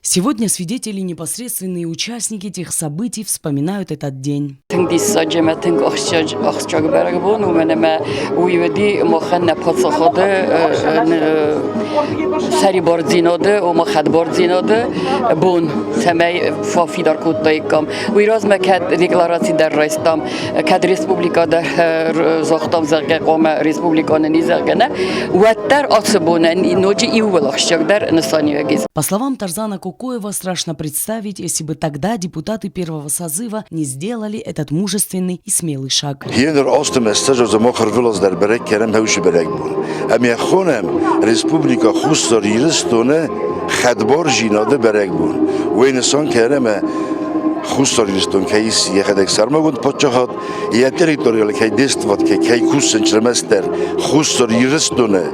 Сегодня свидетели, непосредственные участники этих событий вспоминают этот день. По словам Тарзана Кукоева, страшно представить, если бы тогда депутаты первого созыва не сделали этот мужественный и смелый шаг. Хустаристон кейс ехадек сармагунд подчахат я территориал кей действовать кей кусен чреместер хустаристоне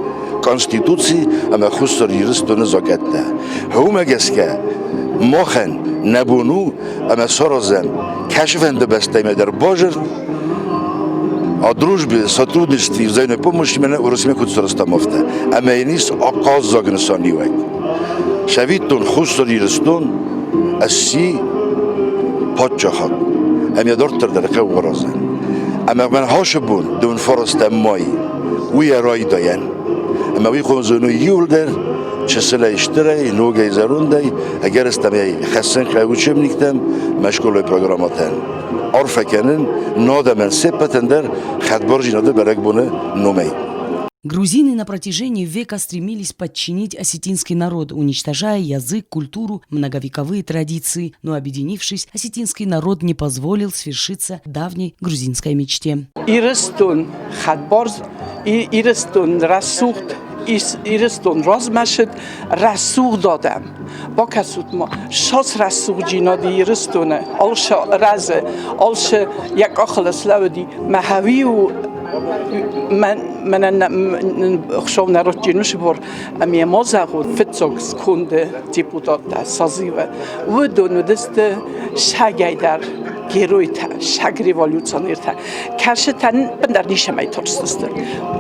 конституции ама хустаристоне закетта хумагеска мохен набуну ама соразем кашфенде бестемедер божер о дружбе, сотрудничестве, взаимной помощи меня уросме куцарастамовта. А мейнис оказа загнусанивек. Шавитон хустаристон аси подчахат. Ами дортер кавгаразан. Ама мен хашбун дун форست май. ويا رايداين. اما وی خونزونو یولدر چسلا اشتری نوگای زروندای اگر استمی خسن خواهوچم نیکتم مشغول پروگراماتن. عرفکنن نادمن سپتندر خدبارجی ناده برگ بونه نومی. Грузины на протяжении века стремились подчинить осетинский народ, уничтожая язык, культуру, многовековые традиции. Но, объединившись, осетинский народ не позволил свершиться давней грузинской мечте. Ирестун хадбарз, ирестун расухт, ирестун размашет расух дадам. Бакасут ма шас расух джинади ирестуне, алша разе, алша як ахлас лавди махавиу من خشام نرد جنوش بر امی مازغود فتسوک سکنده دیپوتات سازیوه و دون دست شگای در گروی تا شگ ریوالیوشنیر تا کرشه تن بندر نیشه می ترسست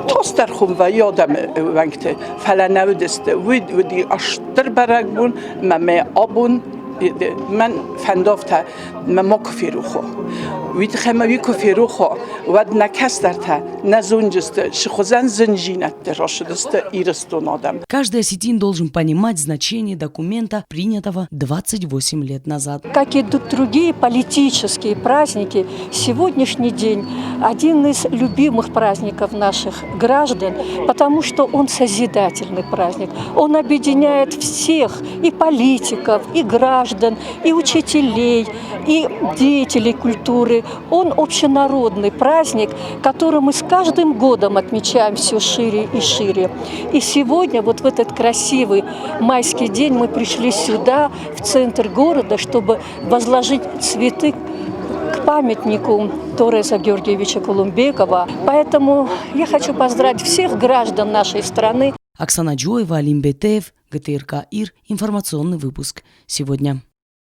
توست در خون و یادم وقت فلان نودست و دی اشتر برگ بون ممی آبون من فندافته من کفیرو خو وید خماوی کفیرو خو ود نکسترته نزونجسته شخوزن زنجینت دراشدسته ایرستون آدم. Каждый осетин должен понимать значение документа, принятого 28 лет назад. Как и другие политические праздники, сегодняшний день один из любимых праздников наших граждан, потому что он созидательный праздник. Он объединяет всех, и политиков, и граждан, и учителей, и деятелей культуры. Он общенародный праздник, который мы с каждым годом отмечаем все шире и шире. И сегодня, вот в этот красивый майский день, мы пришли сюда, в центр города, чтобы возложить цветы к памятнику Торреса Георгиевича Кулумбекова. Поэтому я хочу поздравить всех граждан нашей страны. Оксана Джоева, Алим Бетеев, ГТРК ИР. Информационный выпуск сегодня.